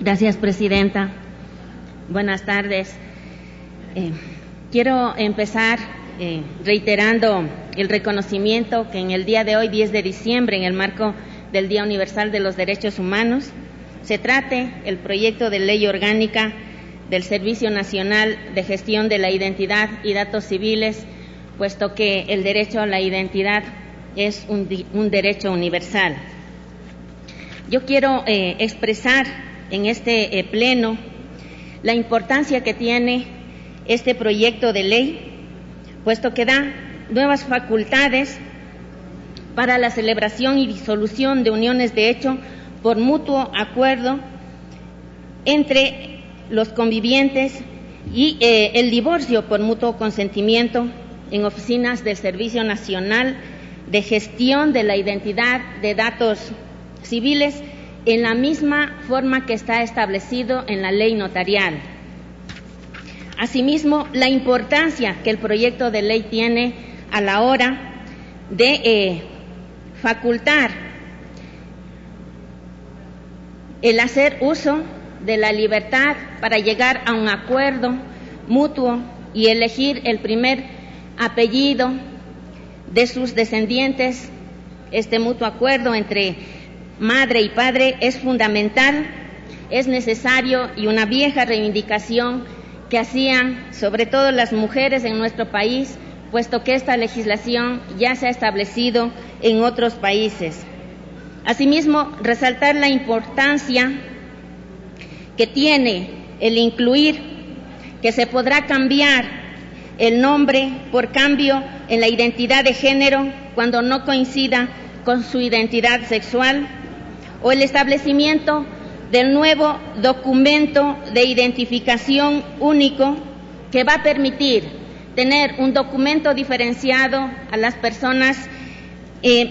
Gracias, Presidenta. Buenas tardes. Quiero empezar reiterando el reconocimiento que en el día de hoy, 10 de diciembre, en el marco del Día Universal de los Derechos Humanos, se trate el proyecto de ley orgánica del Servicio Nacional de Gestión de la Identidad y Datos Civiles, puesto que el derecho a la identidad es un derecho universal. Yo quiero expresar en este pleno la importancia que tiene este proyecto de ley, puesto que da nuevas facultades para la celebración y disolución de uniones de hecho por mutuo acuerdo entre los convivientes y el divorcio por mutuo consentimiento en oficinas del Servicio Nacional de Gestión de la Identidad de Datos Civiles, en la misma forma que está establecido en la ley notarial. Asimismo, la importancia que el proyecto de ley tiene a la hora de facultar el hacer uso de la libertad para llegar a un acuerdo mutuo y elegir el primer apellido de sus descendientes. Este mutuo acuerdo entre madre y padre es fundamental, es necesario y una vieja reivindicación que hacían sobre todo las mujeres en nuestro país, puesto que esta legislación ya se ha establecido en otros países. Asimismo, resaltar la importancia que tiene el incluir que se podrá cambiar el nombre por cambio en la identidad de género cuando no coincida con su identidad sexual, o el establecimiento del nuevo documento de identificación único que va a permitir tener un documento diferenciado a las personas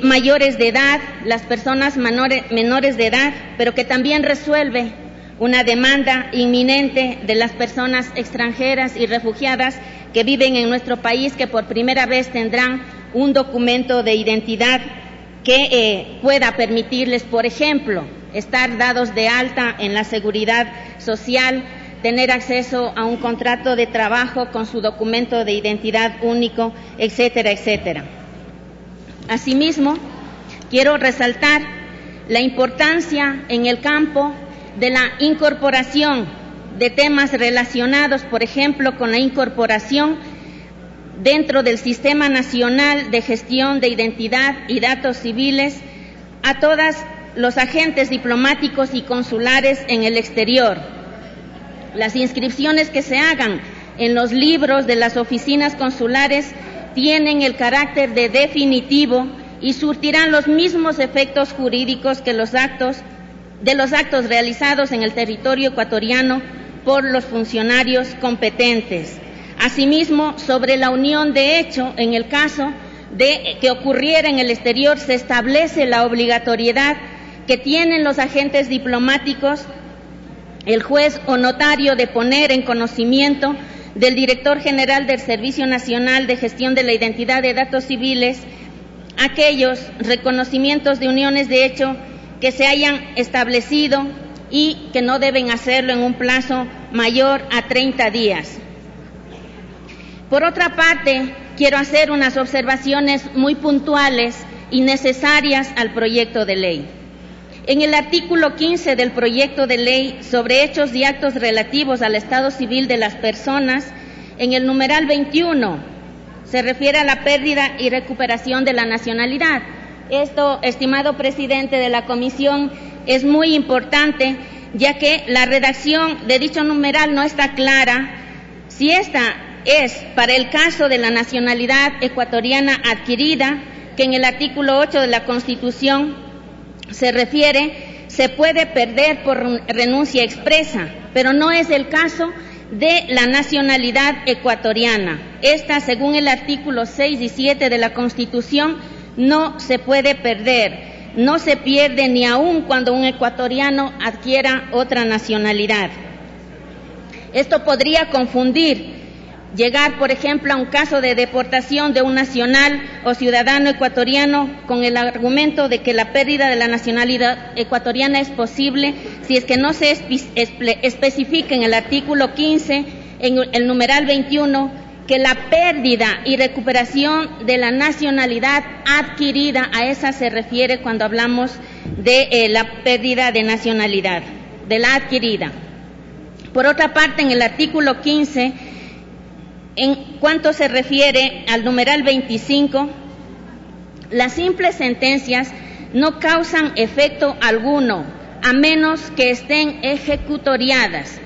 mayores de edad, las personas menores de edad, pero que también resuelve una demanda inminente de las personas extranjeras y refugiadas que viven en nuestro país, que por primera vez tendrán un documento de identidad que pueda permitirles, por ejemplo, estar dados de alta en la seguridad social, tener acceso a un contrato de trabajo con su documento de identidad único, etcétera, etcétera. Asimismo, quiero resaltar la importancia en el campo de la incorporación de temas relacionados, por ejemplo, con la incorporación dentro del Sistema Nacional de Gestión de Identidad y Datos Civiles a todos los agentes diplomáticos y consulares en el exterior. Las inscripciones que se hagan en los libros de las oficinas consulares tienen el carácter de definitivo y surtirán los mismos efectos jurídicos que los actos realizados en el territorio ecuatoriano por los funcionarios competentes. Asimismo, sobre la unión de hecho, en el caso de que ocurriera en el exterior, se establece la obligatoriedad que tienen los agentes diplomáticos, el juez o notario, de poner en conocimiento del director general del Servicio Nacional de Gestión de la Identidad de Datos Civiles aquellos reconocimientos de uniones de hecho que se hayan establecido y que no deben hacerlo en un plazo mayor a 30 días. Por otra parte, quiero hacer unas observaciones muy puntuales y necesarias al proyecto de ley. En el artículo 15 del proyecto de ley sobre hechos y actos relativos al estado civil de las personas, en el numeral 21, se refiere a la pérdida y recuperación de la nacionalidad. Esto, estimado presidente de la comisión, es muy importante, ya que la redacción de dicho numeral no está clara si esta es para el caso de la nacionalidad ecuatoriana adquirida, que en el artículo 8 de la Constitución se refiere, se puede perder por renuncia expresa, pero no es el caso de la nacionalidad ecuatoriana. Esta, según el artículo 6 y 7 de la Constitución, no se puede perder, no se pierde ni aun cuando un ecuatoriano adquiera otra nacionalidad. Esto podría confundir, llegar, por ejemplo, a un caso de deportación de un nacional o ciudadano ecuatoriano con el argumento de que la pérdida de la nacionalidad ecuatoriana es posible si es que no se especifica en el artículo 15, en el numeral 21, que la pérdida y recuperación de la nacionalidad adquirida, a esa se refiere cuando hablamos de la pérdida de nacionalidad, de la adquirida. Por otra parte, en el artículo 15, en cuanto se refiere al numeral 25, las simples sentencias no causan efecto alguno, a menos que estén ejecutoriadas.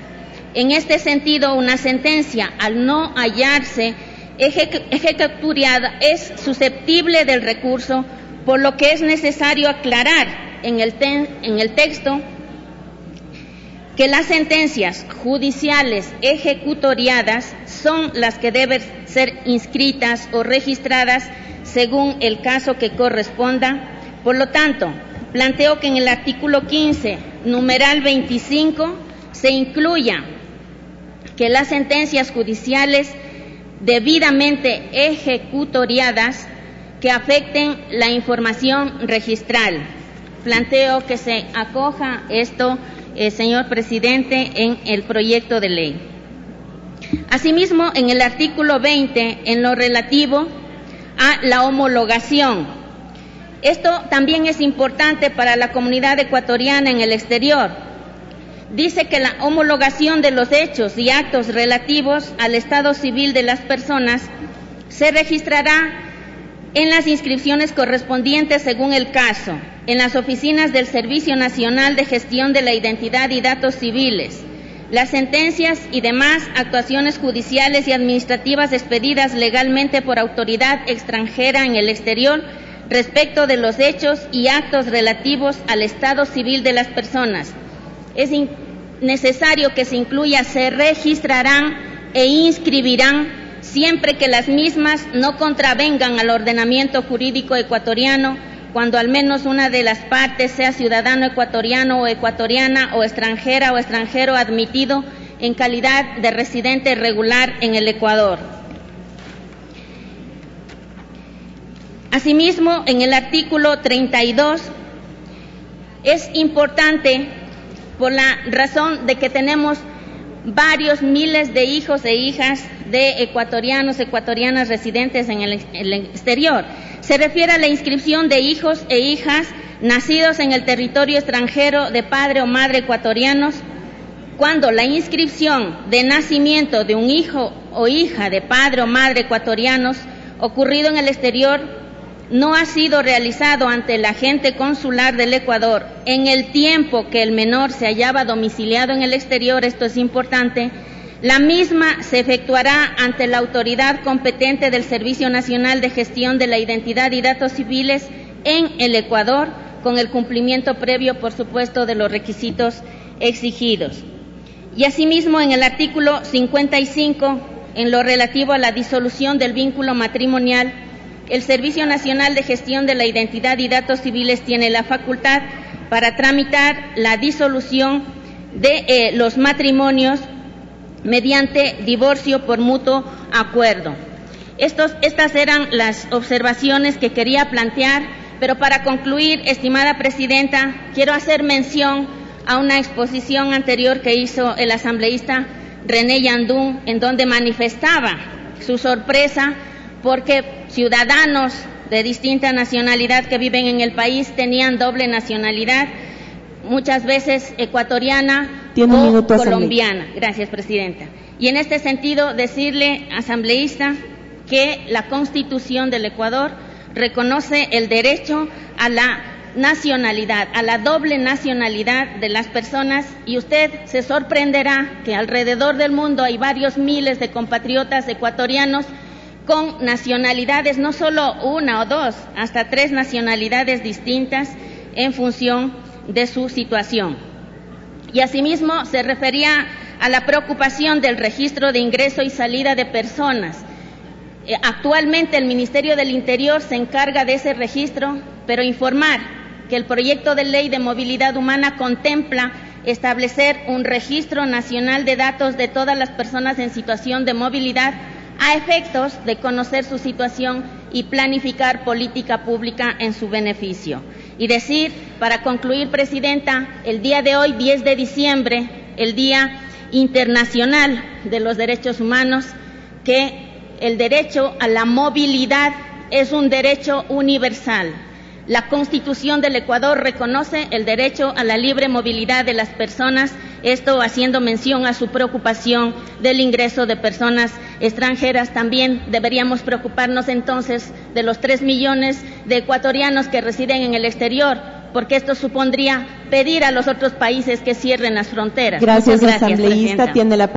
En este sentido, una sentencia, al no hallarse ejecutoriada, es susceptible del recurso, por lo que es necesario aclarar en el texto que las sentencias judiciales ejecutoriadas son las que deben ser inscritas o registradas según el caso que corresponda. Por lo tanto, planteo que en el artículo 15, numeral 25, se incluya que las sentencias judiciales debidamente ejecutoriadas que afecten la información registral. Planteo que se acoja esto, señor presidente, en el proyecto de ley. Asimismo, en el artículo 20, en lo relativo a la homologación, esto también es importante para la comunidad ecuatoriana en el exterior. Dice que la homologación de los hechos y actos relativos al estado civil de las personas se registrará en las inscripciones correspondientes según el caso, en las oficinas del Servicio Nacional de Gestión de la Identidad y Datos Civiles. Las sentencias y demás actuaciones judiciales y administrativas expedidas legalmente por autoridad extranjera en el exterior respecto de los hechos y actos relativos al estado civil de las personas. Es necesario que se incluya se registrarán e inscribirán siempre que las mismas no contravengan al ordenamiento jurídico ecuatoriano, cuando al menos una de las partes sea ciudadano ecuatoriano o ecuatoriana o extranjera o extranjero admitido en calidad de residente regular en el Ecuador. Asimismo, en el artículo 32 es importante por la razón de que tenemos varios miles de hijos e hijas de ecuatorianos, ecuatorianas residentes en el exterior. Se refiere a la inscripción de hijos e hijas nacidos en el territorio extranjero de padre o madre ecuatorianos, cuando la inscripción de nacimiento de un hijo o hija de padre o madre ecuatorianos ocurrido en el exterior no ha sido realizado ante el agente consular del Ecuador en el tiempo que el menor se hallaba domiciliado en el exterior, esto es importante, la misma se efectuará ante la autoridad competente del Servicio Nacional de Gestión de la Identidad y Datos Civiles en el Ecuador, con el cumplimiento previo, por supuesto, de los requisitos exigidos. Y asimismo, en el artículo 55, en lo relativo a la disolución del vínculo matrimonial, el Servicio Nacional de Gestión de la Identidad y Datos Civiles tiene la facultad para tramitar la disolución de los matrimonios mediante divorcio por mutuo acuerdo. Estas eran las observaciones que quería plantear, pero para concluir, estimada presidenta, quiero hacer mención a una exposición anterior que hizo el asambleísta René Yandún, en donde manifestaba su sorpresa porque ciudadanos de distinta nacionalidad que viven en el país tenían doble nacionalidad, muchas veces ecuatoriana o colombiana. Gracias, presidenta. Y en este sentido, decirle, asambleísta, que la Constitución del Ecuador reconoce el derecho a la nacionalidad, a la doble nacionalidad de las personas, y usted se sorprenderá que alrededor del mundo hay varios miles de compatriotas ecuatorianos con nacionalidades, no solo una o dos, hasta 3 nacionalidades distintas en función de su situación. Y asimismo se refería a la preocupación del registro de ingreso y salida de personas. Actualmente el Ministerio del Interior se encarga de ese registro, pero informar que el proyecto de ley de movilidad humana contempla establecer un registro nacional de datos de todas las personas en situación de movilidad a efectos de conocer su situación y planificar política pública en su beneficio. Y decir, para concluir, Presidenta, el día de hoy, 10 de diciembre, el Día Internacional de los Derechos Humanos, que el derecho a la movilidad es un derecho universal. La Constitución del Ecuador reconoce el derecho a la libre movilidad de las personas, esto haciendo mención a su preocupación del ingreso de personas extranjeras. También deberíamos preocuparnos entonces de los 3 millones de ecuatorianos que residen en el exterior, porque esto supondría pedir a los otros países que cierren las fronteras. Gracias, Muchas gracias, asambleísta. Presidenta. Tiene la